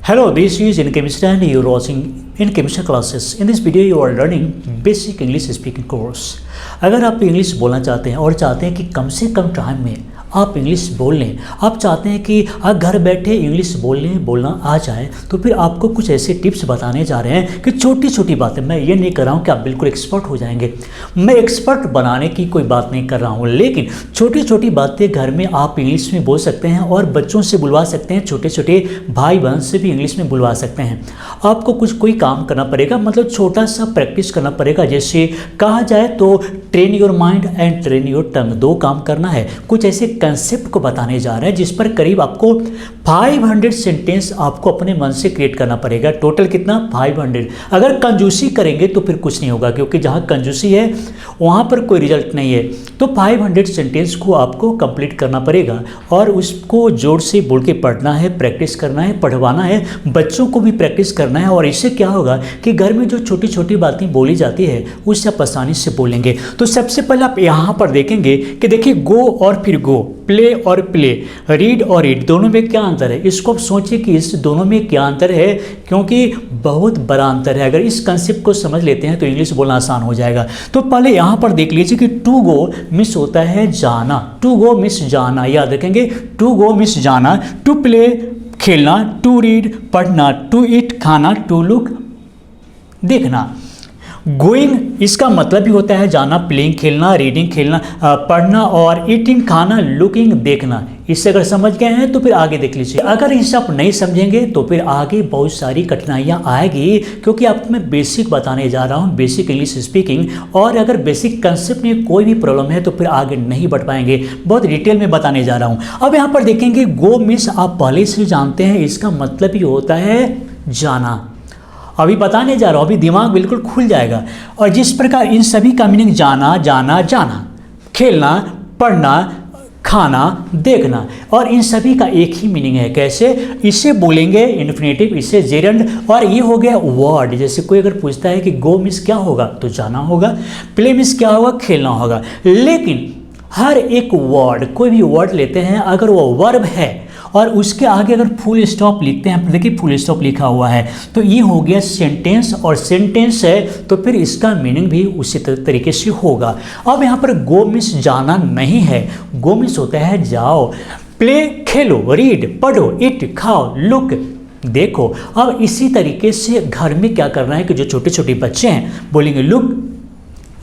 Hello, this is in chemistry and you're watching in chemistry classes. In this video, you are learning basic English speaking course. अगर आप English बोलना चाहते हैं और चाहते हैं कि कम से कम टाइम में आप इंग्लिश बोल लें, आप चाहते हैं कि आप घर बैठे इंग्लिश बोलना आ जाए, तो फिर आपको कुछ ऐसे टिप्स बताने जा रहे हैं कि छोटी छोटी बातें, मैं ये नहीं कर रहा हूँ कि आप बिल्कुल एक्सपर्ट हो जाएंगे, मैं एक्सपर्ट बनाने की कोई बात नहीं कर रहा हूँ, लेकिन छोटी छोटी बातें घर में आप इंग्लिश में बोल सकते हैं और बच्चों से बुलवा सकते हैं, छोटे छोटे भाई बहन से भी इंग्लिश में बुलवा सकते हैं। आपको कोई काम करना पड़ेगा, मतलब छोटा सा प्रैक्टिस करना पड़ेगा। जैसे कहा जाए तो train your mind and train your टंग, दो काम करना है। कुछ ऐसे कंसेप्ट को बताने जा रहे हैं जिस पर करीब आपको 500 सेंटेंस आपको अपने मन से क्रिएट करना पड़ेगा। टोटल कितना? 500। अगर कंजूसी करेंगे तो फिर कुछ नहीं होगा, क्योंकि जहाँ कंजूसी है वहाँ पर कोई रिजल्ट नहीं है। तो 500 सेंटेंस को आपको कंप्लीट करना पड़ेगा और उसको जोर से बोल के पढ़ना है, प्रैक्टिस करना है, पढ़वाना है, बच्चों को भी प्रैक्टिस करना है। और इससे क्या होगा कि घर में जो छोटी छोटी बातें बोली जाती है उससे आप आसानी से बोलेंगे। तो सबसे पहले आप यहाँ पर देखेंगे कि देखिए गो और फिर गो, प्ले और प्ले, रीड और रीड, दोनों में क्या अंतर है। इसको आप सोचिए कि इस दोनों में क्या अंतर है, क्योंकि बहुत बड़ा अंतर है। अगर इस कंसेप्ट को समझ लेते हैं तो इंग्लिश बोलना आसान हो जाएगा। तो पहले यहाँ पर देख लीजिए कि टू गो मिस होता है जाना, टू गो मिस जाना, याद रखेंगे। टू गो मिस जाना, टू प्ले खेलना, टू रीड पढ़ना, टू ईट खाना, टू लुक देखना। गोइंग इसका मतलब भी होता है जाना, प्लेइंग खेलना, रीडिंग खेलना, पढ़ना, और ईटिंग खाना, लुकिंग देखना। इससे अगर समझ गए हैं तो फिर आगे देख लीजिए। अगर इसे आप नहीं समझेंगे तो फिर आगे बहुत सारी कठिनाइयाँ आएगी, क्योंकि आपको मैं बेसिक बताने जा रहा हूँ, बेसिक इंग्लिश स्पीकिंग। और अगर बेसिक कंसेप्ट में कोई भी प्रॉब्लम है तो फिर आगे नहीं बढ़ पाएंगे, बहुत डिटेल में बताने जा रहा हूँ। अब यहाँ पर देखेंगे गो मिस आप पहले से जानते हैं, इसका मतलब ही होता है जाना। अभी बताने जा रहा हूँ, अभी दिमाग बिल्कुल खुल जाएगा। और जिस प्रकार इन सभी का मीनिंग जाना, जाना, जाना, खेलना, पढ़ना, खाना, देखना, और इन सभी का एक ही मीनिंग है। कैसे? इसे बोलेंगे इन्फिनेटिव, इसे जेरंड, और ये हो गया वर्ड। जैसे कोई अगर पूछता है कि गो मिस क्या होगा तो जाना होगा, प्ले मिस क्या होगा खेलना होगा। लेकिन हर एक वर्ड, कोई भी वर्ड लेते हैं, अगर वो वर्ब है और उसके आगे अगर फुल स्टॉप लिखते हैं, देखिए फुल स्टॉप लिखा हुआ है, तो ये हो गया सेंटेंस, और सेंटेंस है तो फिर इसका मीनिंग भी उसी तरीके से होगा। अब यहाँ पर गो मिस जाना नहीं है, गो मिस होता है जाओ, प्ले खेलो, रीड पढ़ो, ईट खाओ, लुक देखो। अब इसी तरीके से घर में क्या करना है कि जो छोटे छोटे बच्चे हैं बोलेंगे लुक,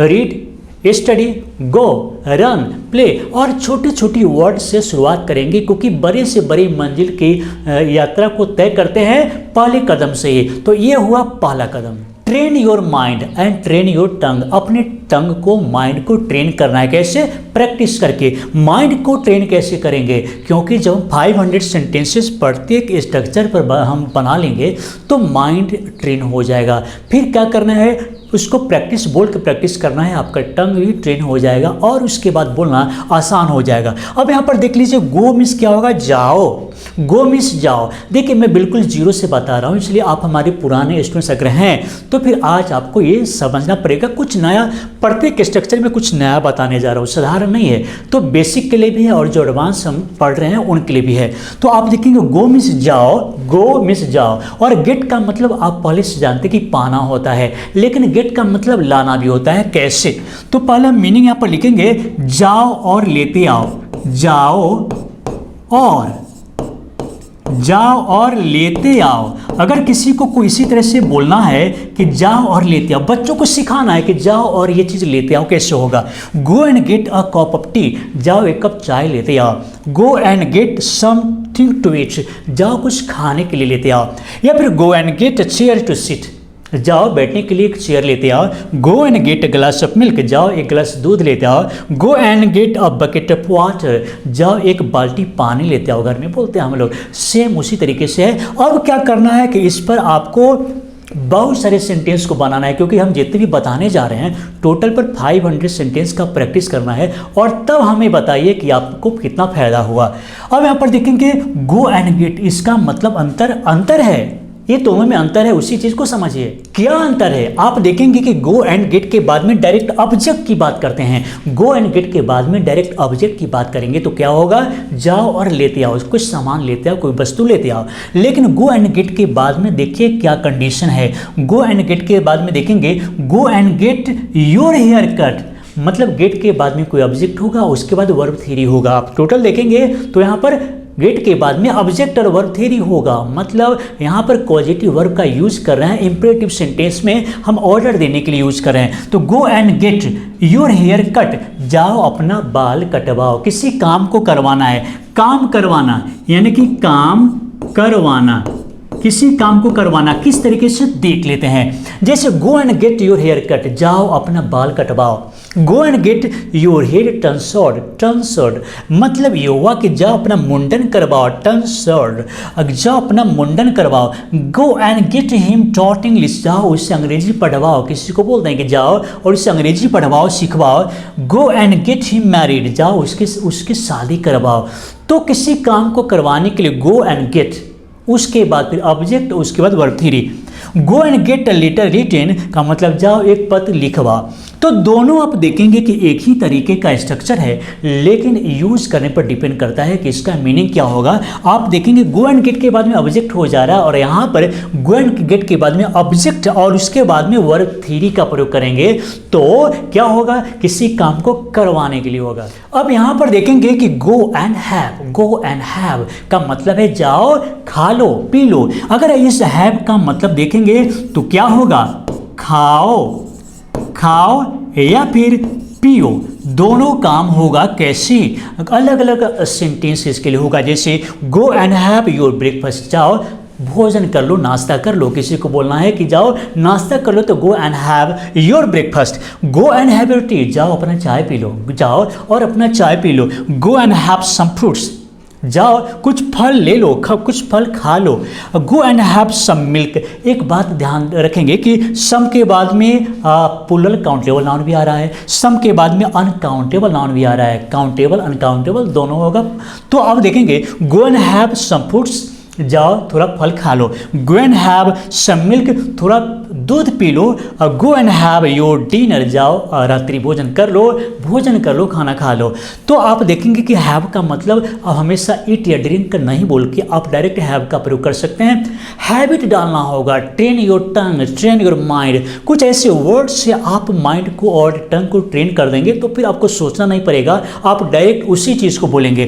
रीड, स्टडी, गो, रन, प्ले, और छोटी छोटी वर्ड से शुरुआत करेंगे, क्योंकि बड़े से बड़ी मंजिल की यात्रा को तय करते हैं पहले कदम से ही। तो ये हुआ पहला कदम। Train your mind and train your tongue, अपने टंग को, माइंड को ट्रेन करना है। कैसे? प्रैक्टिस करके। माइंड को ट्रेन कैसे करेंगे? क्योंकि जब 500 सेंटेंसेस प्रत्येक स्ट्रक्चर पर हम बना लेंगे तो माइंड ट्रेन हो जाएगा। फिर क्या करना है, उसको प्रैक्टिस बोल के प्रैक्टिस करना है, आपका टंग भी ट्रेन हो जाएगा और उसके बाद बोलना आसान हो जाएगा। अब यहाँ पर देख लीजिए गो मिस क्या होगा? जाओ, गो मिस जाओ। देखिए मैं बिल्कुल जीरो से बता रहा हूँ, इसलिए आप हमारे पुराने स्टूडेंट्स अगर हैं तो फिर आज आपको ये समझना पड़ेगा। कुछ नया, प्रत्येक स्ट्रक्चर में कुछ नया बताने जा रहा हूँ, साधारण नहीं है। तो बेसिक के लिए भी है और जो एडवांस हम पढ़ रहे हैं उनके लिए भी है। तो आप देखेंगे गो मिस जाओ, गो मिस जाओ, और गेट का मतलब आप पहले से जानते कि पाना होता है, लेकिन गेट का मतलब लाना भी होता है। कैसे? तो पहला मीनिंग यहाँ पर लिखेंगे जाओ और लेते आओ, जाओ और लेते आओ। अगर किसी को इसी तरह से बोलना है कि जाओ और लेते आओ, बच्चों को सिखाना है कि जाओ और ये चीज़ लेते आओ, कैसे होगा? Go and get a cup of tea, जाओ एक कप चाय लेते आओ। Go and get something to eat, जाओ कुछ खाने के लिए लेते आओ। या फिर go and get a chair to sit, जाओ बैठने के लिए एक चेयर लेते आओ। Go and get a glass of milk, जाओ एक गिलास दूध लेते आओ। Go and get a bucket of water, जाओ एक बाल्टी पानी लेते आओ। घर में बोलते हैं हम लोग, सेम उसी तरीके से है। अब क्या करना है कि इस पर आपको बहुत सारे सेंटेंस को बनाना है, क्योंकि हम जितने भी बताने जा रहे हैं टोटल पर 500 सेंटेंस का प्रैक्टिस करना है, और तब हमें बताइए कि आपको कितना फायदा हुआ। अब यहाँ पर देखेंगे गो एंड गेट, इसका मतलब अंतर है। ये दोनों में अंतर है, उसी चीज को समझिए। क्या अंतर है? आप देखेंगे कि गो एंड गेट के बाद में डायरेक्ट ऑब्जेक्ट की बात करते हैं। गो एंड गेट के बाद में डायरेक्ट ऑब्जेक्ट की बात करेंगे तो क्या होगा? जाओ और लेते आओ, कुछ सामान लेते आओ, कोई वस्तु लेते आओ। लेकिन गो एंड गेट के बाद में देखिए क्या कंडीशन है। गो एंड गेट के बाद में देखेंगे go and get your hair cut, मतलब गेट के बाद में कोई ऑब्जेक्ट होगा, उसके बाद वर्ब थ्योरी होगा। आप टोटल देखेंगे तो यहाँ पर गेट के बाद में ऑब्जेक्ट और वर्ब थ्योरी होगा, मतलब यहाँ पर पॉजिटिव वर्ब का यूज कर रहे हैं। इंपेरेटिव सेंटेंस में हम ऑर्डर देने के लिए यूज कर रहे हैं। तो go and get your hair cut, जाओ अपना बाल कटवाओ। किसी काम को करवाना है, काम करवाना यानी कि काम करवाना, किसी काम को करवाना किस तरीके से देख लेते हैं। जैसे go and get your hair cut, जाओ अपना बाल कटवाओ। Go and get your hair टर्नसर्ड, टर्नसर्ड मतलब ये हुआ कि जाओ अपना मुंडन करवाओ, टर्नसर्ड जाओ अपना मुंडन करवाओ। गो and get him taught English, जाओ उससे अंग्रेजी पढ़वाओ। किसी को बोलते हैं कि जाओ और उससे अंग्रेजी पढ़वाओ, सिखवाओ। Go and get him married, जाओ उसकी शादी करवाओ। तो किसी काम को करवाने के लिए गो एंड गेट, उसके बाद फिर ऑब्जेक्ट, उसके बाद verb theory. Go and get a letter written का मतलब जाओ एक पत्र लिखवा। तो दोनों आप देखेंगे कि एक ही तरीके का स्ट्रक्चर है, लेकिन यूज करने पर डिपेंड करता है कि इसका मीनिंग क्या होगा। आप देखेंगे गो एंड गेट के बाद में ऑब्जेक्ट हो जा रहा है और यहाँ पर गो एंड गेट के बाद में ऑब्जेक्ट और उसके बाद में वर्ब थ्योरी का प्रयोग करेंगे तो क्या होगा? किसी काम को करवाने के लिए होगा। अब यहाँ पर देखेंगे कि गो and have, go and have का मतलब है जाओ खा लो, पी लो। अगर इस हैव का मतलब देखेंगे तो क्या होगा? खाओ, खाओ या फिर पियो, दोनों काम होगा। कैसे? अलग अलग सेंटेंसेस के लिए होगा। जैसे go and have your breakfast, जाओ भोजन कर लो, नाश्ता कर लो। किसी को बोलना है कि जाओ नाश्ता कर लो तो go and have your breakfast. Go and have your tea, जाओ अपना चाय पी लो, जाओ और अपना चाय पी लो। Go and have some fruits, जाओ कुछ फल ले लो, कुछ फल खा लो। Go and have some milk. एक बात ध्यान रखेंगे कि सम के बाद में प्लूरल काउंटेबल नाउन भी आ रहा है, सम के बाद में अनकाउंटेबल नाउन भी आ रहा है। काउंटेबल अनकाउंटेबल दोनों होगा। तो आप देखेंगे go and have some fruits, जाओ थोड़ा फल खा लो। Go and have some milk, थोड़ा दूध पी लो। Go and have your dinner, जाओ रात्रि भोजन कर लो, खाना खा लो। तो आप देखेंगे कि हैव का मतलब अब हमेशा ईट या ड्रिंक नहीं बोल के आप डायरेक्ट हैव का प्रयोग कर सकते हैं। हैबिट डालना होगा, train your tongue, train your mind. कुछ ऐसे वर्ड से आप माइंड को और टंग को ट्रेन कर देंगे तो फिर आपको सोचना नहीं पड़ेगा, आप डायरेक्ट उसी चीज़ को बोलेंगे।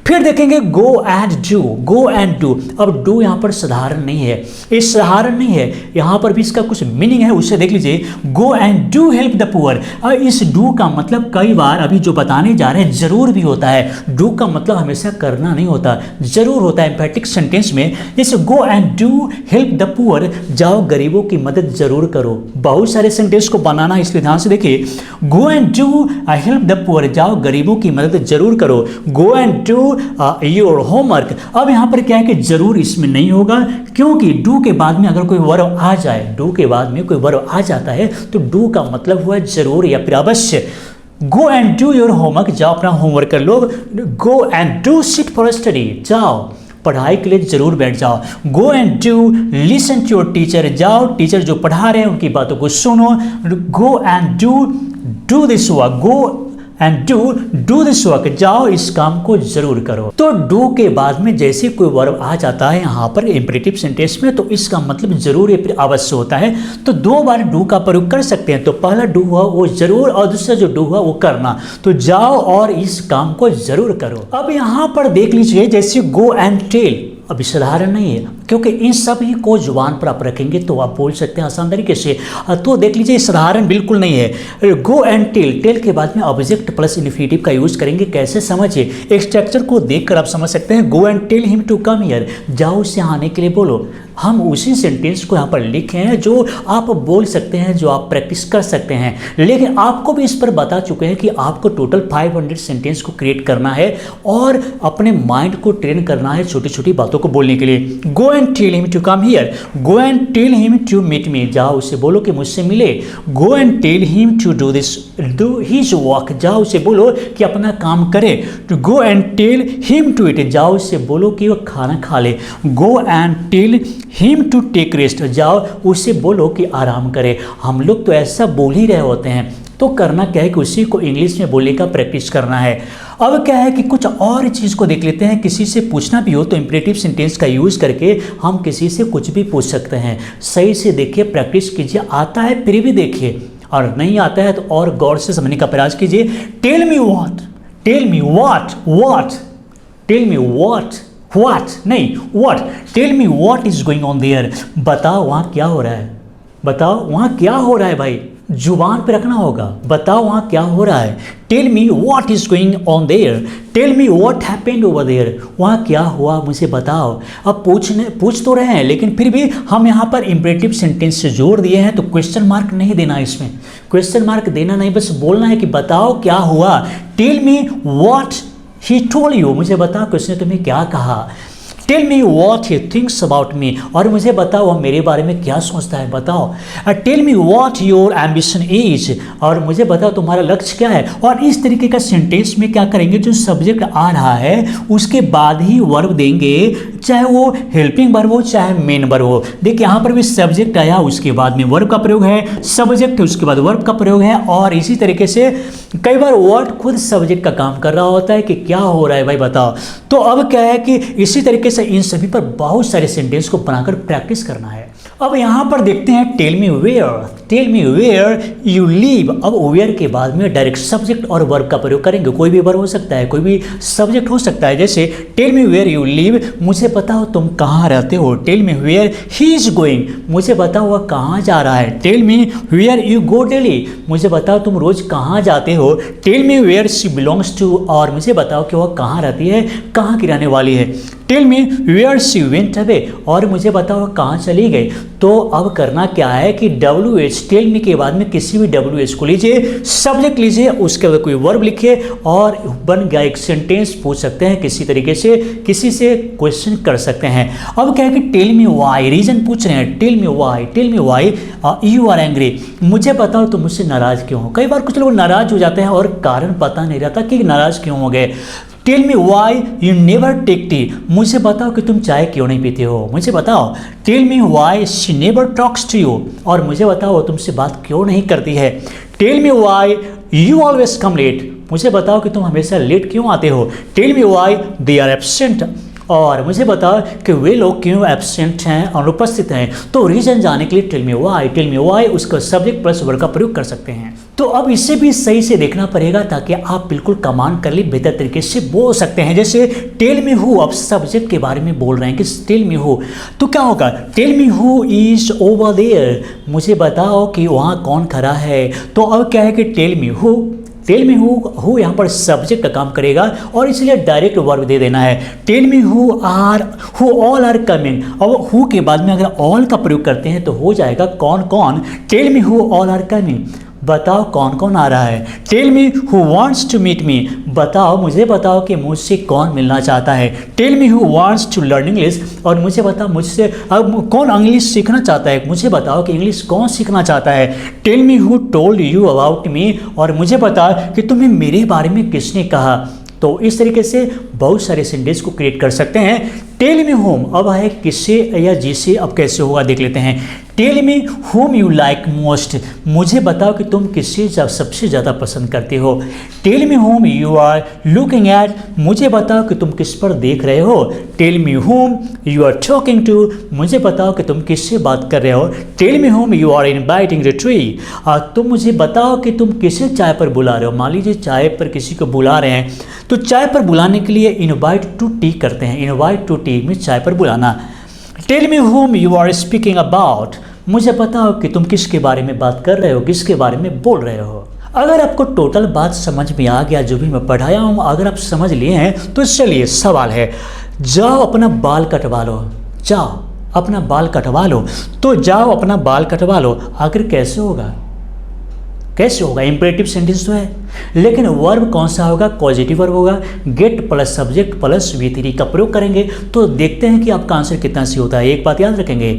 फिर देखेंगे go and do, go and do. अब डू यहाँ पर साधारण नहीं है, ये साधारण नहीं है, यहाँ पर भी इसका कुछ मीनिंग है, उसे देख लीजिए। गो and do help the poor. और इस डू का मतलब कई बार अभी जो बताने जा रहे हैं जरूर भी होता है। डू का मतलब हमेशा करना नहीं होता, जरूर होता है एम्फैटिक सेंटेंस में। जैसे go and do help the poor, जाओ गरीबों की मदद जरूर करो। बहुत सारे सेंटेंस को बनाना है, इसलिए ध्यान से देखिए। गो and do help the poor, जाओ गरीबों की मदद जरूर करो। गो एंड डू योर होमवर्क। अब यहाँ पर क्या है कि जरूर इसमें नहीं होगा, क्योंकि डू के बाद में अगर कोई वर्ब आ जाए, डू के बाद में कोई वर्ब आ जाता है तो डू का मतलब हुआ जरूर या फिर अवश्य। Go and do your homework, जाओ अपना होमवर्क कर लो। Go and do sit for study, जाओ पढ़ाई के लिए जरूर बैठ जाओ। Go and do listen to your teacher, जाओ टीचर जो पढ़ा रहे हैं उनकी बातों को सुनो। Go and do this work, go and do this work, जाओ इस काम को जरूर करो। तो डू के बाद में जैसे कोई वर्ब आ जाता है यहाँ पर इंपेरेटिव सेंटेंस में तो इसका मतलब जरूर या फिर अवश्य होता है। तो दो बार डू का प्रयोग कर सकते हैं। तो पहला डू हुआ वो जरूर और दूसरा जो डू हुआ वो करना। तो जाओ और इस काम को जरूर करो। अब यहाँ पर देख लीजिए जैसे गो एंड टेल, अभी साधारण नहीं है क्योंकि इन सभी को जुबान पर आप रखेंगे तो आप बोल सकते हैं आसान तरीके से। तो देख लीजिए साधारण बिल्कुल नहीं है। गो एंड टेल, टेल के बाद में ऑब्जेक्ट प्लस इन्फिनेटिव का यूज करेंगे। कैसे समझिए, एक स्ट्रक्चर को देखकर आप समझ सकते हैं। Go and tell him to come here, जाओ उससे आने के लिए बोलो। हम उसी सेंटेंस को यहाँ पर लिखे हैं जो आप बोल सकते हैं, जो आप प्रैक्टिस कर सकते हैं। लेकिन आपको भी इस पर बता चुके हैं कि आपको टोटल 500 सेंटेंस को क्रिएट करना है और अपने माइंड को ट्रेन करना है छोटी छोटी बातों को बोलने के लिए। Go and tell him to come here, go and tell him to meet me, जाओ उसे बोलो कि मुझसे मिले। Go and tell him to do this, do his work, जाओ उसे बोलो कि अपना काम करे। To go and tell him to eat, जाओ उसे बोलो कि वो खाना खा ले। Go and tell him to take rest, जाओ उसे बोलो कि आराम करे। हम लोग तो ऐसा बोल ही रहे होते हैं, तो करना क्या है कि उसी को इंग्लिश में बोलने का प्रैक्टिस करना है। अब क्या है कि कुछ और चीज़ को देख लेते हैं। किसी से पूछना भी हो तो इंपरेटिव सेंटेंस का यूज़ करके हम किसी से कुछ भी पूछ सकते हैं। सही से देखिए, प्रैक्टिस कीजिए। आता है फिर भी देखिए, और नहीं आता है तो और गौर से समझने का प्रयास कीजिए। Tell me what, tell me what, what, tell me what, what नहीं what, tell me what is going on there, बताओ वहाँ क्या हो रहा है, बताओ वहाँ क्या हो रहा है भाई, जुबान पे रखना होगा। बताओ वहाँ क्या हो रहा है। Tell me what is going on there, tell me what happened over there, वहाँ क्या हुआ मुझे बताओ। अब पूछ तो रहे हैं, लेकिन फिर भी हम यहाँ पर इंपरेटिव सेंटेंस से जोड़ दिए हैं, तो क्वेश्चन मार्क नहीं देना, इसमें क्वेश्चन मार्क देना नहीं, बस बोलना है कि बताओ क्या हुआ। Tell me what he told you, मुझे बताओ कि उसने तुम्हें क्या कहा। Tell me what he thinks about me, और मुझे बताओ वह मेरे बारे में क्या सोचता है, बताओ। Tell me what your ambition is, और मुझे बताओ तुम्हारा लक्ष्य क्या है। और इस तरीके का सेंटेंस में क्या करेंगे, जो सब्जेक्ट आ रहा है उसके बाद ही वर्ब देंगे, चाहे वो हेल्पिंग वर्ब हो चाहे मेन वर्ब हो। देखिए यहाँ पर भी सब्जेक्ट आया, उसके बाद में वर्ब का प्रयोग है, सब्जेक्ट उसके बाद वर्ब का प्रयोग है, और इसी तरीके से कई बार वर्ड खुद सब्जेक्ट का काम कर रहा होता है कि क्या हो रहा है भाई बताओ। तो अब क्या है कि इसी तरीके से इन सभी पर बहुत सारे सेंटेंस को बनाकर प्रैक्टिस करना है। अब यहाँ पर देखते हैं tell me where, tell me where you live. अब वेयर के बाद में डायरेक्ट सब्जेक्ट और वर्ब का प्रयोग करेंगे। कोई भी वर्ब हो सकता है, कोई भी सब्जेक्ट हो सकता है। जैसे tell me where you live, मुझे बताओ तुम कहाँ रहते हो। Tell me where he is going, मुझे बताओ वह कहाँ जा रहा है। Tell me where you go daily, मुझे बताओ तुम रोज कहाँ जाते हो। Tell me where she belongs to, और मुझे बताओ कि वह कहाँ रहती है, कहाँ की रहने वाली है। Tell me where she went away, और मुझे बताओ वह कहाँ चली गई। तो अब करना क्या है कि WH, टेल मी के बाद में किसी भी WH को लीजिए, सब्जेक्ट लीजिए, उसके बाद कोई वर्ब लिखिए और बन गया एक सेंटेंस। पूछ सकते हैं किसी तरीके से, किसी से क्वेश्चन कर सकते हैं। अब क्या है कि टेल मी वाई, रीजन पूछ रहे हैं। Tell me why, tell me why you are angry, मुझे बताओ तुम मुझसे नाराज क्यों हो। कई बार कुछ लोग नाराज हो जाते हैं और कारण पता नहीं रहता कि नाराज क्यों हो गए। Tell me why you never take tea, मुझे बताओ कि तुम चाय क्यों नहीं पीते हो, मुझे बताओ। Tell me why she never talks to you, और मुझे बताओ वो तुमसे बात क्यों नहीं करती है। Tell me why you always come late, मुझे बताओ कि तुम हमेशा लेट क्यों आते हो। Tell me why they are absent, और मुझे बताओ कि वे लोग क्यों एब्सेंट हैं, अनुपस्थित हैं। तो रीजन जाने के लिए टेल मी वाई उसका सब्जेक्ट प्लस वर्ब का प्रयोग कर सकते हैं। तो अब इसे भी सही से देखना पड़ेगा ताकि आप बिल्कुल कमांड कर ली बेहतर तरीके से बोल सकते हैं। जैसे टेल मी हु, अब सब्जेक्ट के बारे में बोल रहे हैं कि टेल मी हु, तो क्या होगा। Tell me who is over there, मुझे बताओ कि वहाँ कौन खड़ा है। तो अब क्या है कि tell me who, tell me who यहाँ पर सब्जेक्ट का काम करेगा और इसलिए डायरेक्ट वर्ब दे देना है। Tell me who all are coming, अब हु के बाद में अगर ऑल का प्रयोग करते हैं तो हो जाएगा कौन कौन। Tell me who all are coming, बताओ कौन कौन आ रहा है। Tell me who wants to meet me, बताओ मुझे बताओ कि मुझसे कौन मिलना चाहता है। Tell me who wants to learn English, और मुझे बताओ मुझसे अब कौन इंग्लिश सीखना चाहता है, मुझे बताओ कि इंग्लिश कौन सीखना चाहता है। Tell me who told you about me, और मुझे बताओ कि तुम्हें मेरे बारे में किसने कहा। तो इस तरीके से बहुत सारे सेंटेंस को क्रिएट कर सकते हैं। टेल मी होम, अब है किससे या जिसे, अब कैसे होगा देख लेते हैं। Tell me whom you like most, मुझे बताओ कि तुम किससे सबसे ज़्यादा पसंद करते हो। Tell me whom you are looking at, मुझे बताओ कि तुम किस पर देख रहे हो। Tell me whom you are talking to, मुझे बताओ कि तुम किससे बात कर रहे हो। Tell me whom you are inviting the tree, तुम मुझे बताओ कि तुम किसे चाय पर बुला रहे हो। मान लीजिए चाय पर किसी को बुला रहे हैं, तो चाय पर बुलाने के लिए इनवाइट टू टी करते हैं। इनवाइट टू टी में चाय पर बुलाना। Tell me whom you are speaking about, मुझे बताओ कि तुम किसके बारे में बात कर रहे हो, किसके बारे में बोल रहे हो। अगर आपको टोटल बात समझ में आ गया, जो भी मैं पढ़ाया हूँ अगर आप समझ लिए हैं, तो चलिए सवाल है, जाओ अपना बाल कटवा लो, जाओ अपना बाल कटवा लो। तो जाओ अपना बाल कटवा लो, आखिर कैसे होगा, कैसे होगा, इम्परेटिव सेंटेंस तो है, लेकिन वर्ब कौन सा होगा, पॉजिटिव वर्ब होगा, gate plus subject plus V3 का प्रयोग करेंगे। तो देखते हैं कि आपका आंसर कितना सही होता है। एक बात याद रखेंगे,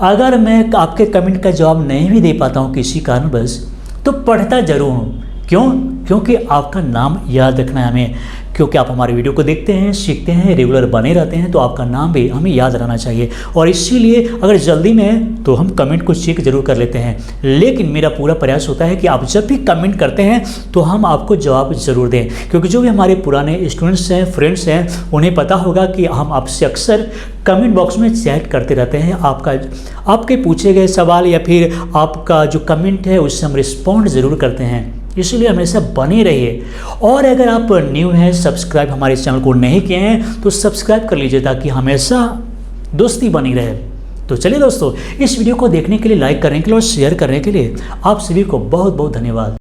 अगर मैं आपके कमेंट का जवाब नहीं भी दे पाता हूँ किसी कारणवश, तो पढ़ता जरूर हूँ। क्यों? क्योंकि आपका नाम याद रखना है हमें, क्योंकि आप हमारे वीडियो को देखते हैं, सीखते हैं, रेगुलर बने रहते हैं, तो आपका नाम भी हमें याद रहना चाहिए। और इसीलिए अगर जल्दी में है तो हम कमेंट को चेक जरूर कर लेते हैं, लेकिन मेरा पूरा प्रयास होता है कि आप जब भी कमेंट करते हैं तो हम आपको जवाब ज़रूर दें, क्योंकि जो भी हमारे पुराने स्टूडेंट्स हैं, फ्रेंड्स हैं, उन्हें पता होगा कि हम आपसे अक्सर कमेंट बॉक्स में चैट करते रहते हैं। आपके पूछे गए सवाल या फिर आपका जो कमेंट है उससे हम रिस्पॉन्ड ज़रूर करते हैं, इसलिए हमेशा बने रहिए। और अगर आप न्यू हैं, सब्सक्राइब हमारे चैनल को नहीं किए हैं तो सब्सक्राइब कर लीजिए, ताकि हमेशा दोस्ती बनी रहे। तो चलिए दोस्तों, इस वीडियो को देखने के लिए, लाइक करने के लिए और शेयर करने के लिए आप सभी को बहुत बहुत धन्यवाद।